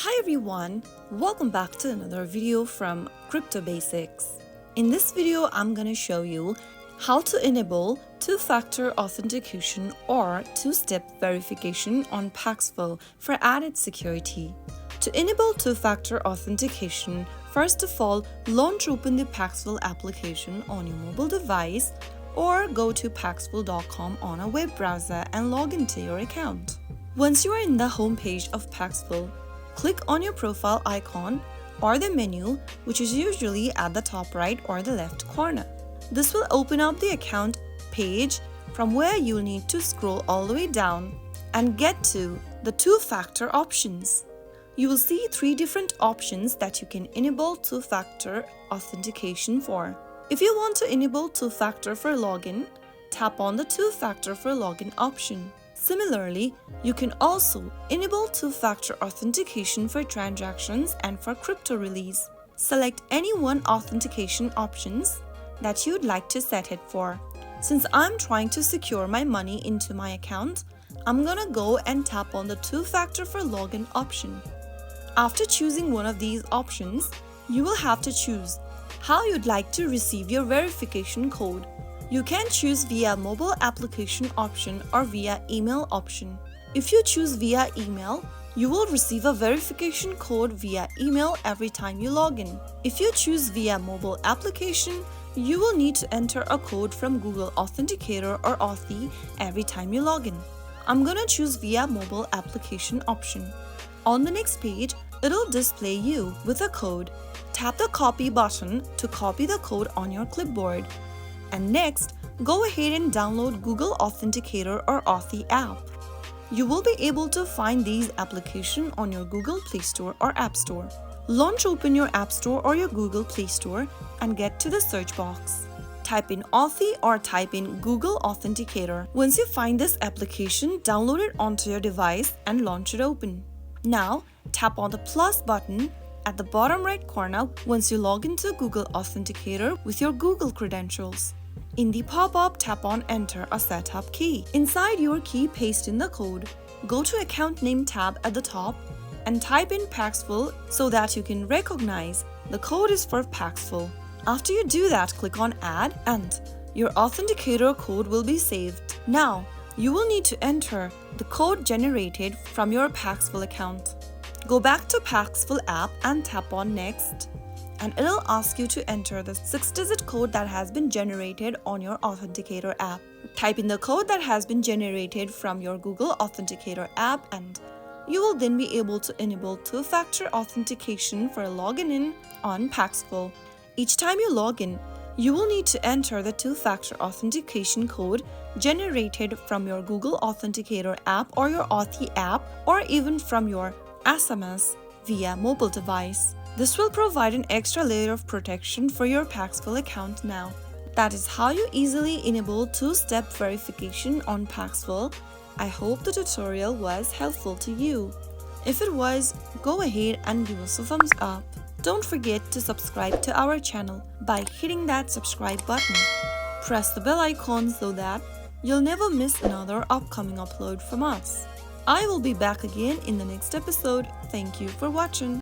Hi everyone, welcome back to another video from Crypto Basics. In this video, I'm going to show you how to enable two-factor authentication or two-step verification on Paxful for added security. To enable two-factor authentication, first of all, launch open the Paxful application on your mobile device or go to paxful.com on a web browser and log into your account. Once you are in the home page of Paxful, click on your profile icon or the menu, which is usually at the top right or the left corner. This will open up the account page from where you'll need to scroll all the way down and get to the two-factor options. You will see three different options that you can enable two-factor authentication for. If you want to enable two-factor for login, tap on the two-factor for login option. Similarly, you can also enable two-factor authentication for transactions and for crypto release. Select any one authentication options that you'd like to set it for. Since I'm trying to secure my money into my account, I'm gonna go and tap on the two-factor for login option. After choosing one of these options, you will have to choose how you'd like to receive your verification code. You can choose via mobile application option or via email option. If you choose via email, you will receive a verification code via email every time you log in. If you choose via mobile application, you will need to enter a code from Google Authenticator or Authy every time you log in. I'm gonna choose via mobile application option. On the next page, it'll display you with a code. Tap the copy button to copy the code on your clipboard. And next, go ahead and download Google Authenticator or Authy app. You will be able to find these applications on your Google Play Store or App Store. Launch open your App Store or your Google Play Store and get to the search box. Type in Authy or type in Google Authenticator. Once you find this application, download it onto your device and launch it open. Now, tap on the plus button at the bottom right corner once you log into Google Authenticator with your Google credentials. In the pop-up, tap on Enter a setup key. Inside your key, paste in the code. Go to Account Name tab at the top and type in Paxful so that you can recognize the code is for Paxful. After you do that, click on Add and your authenticator code will be saved. Now, you will need to enter the code generated from your Paxful account. Go back to Paxful app and tap on Next, and it'll ask you to enter the 6-digit code that has been generated on your Authenticator app. Type in the code that has been generated from your Google Authenticator app and you will then be able to enable two-factor authentication for logging in on Paxful. Each time you log in, you will need to enter the two-factor authentication code generated from your Google Authenticator app or your Authy app or even from your SMS via mobile device. This will provide an extra layer of protection for your Paxful account now. That is how you easily enable two-step verification on Paxful. I hope the tutorial was helpful to you. If it was, go ahead and give us a thumbs up. Don't forget to subscribe to our channel by hitting that subscribe button. Press the bell icon so that you'll never miss another upcoming upload from us. I will be back again in the next episode. Thank you for watching.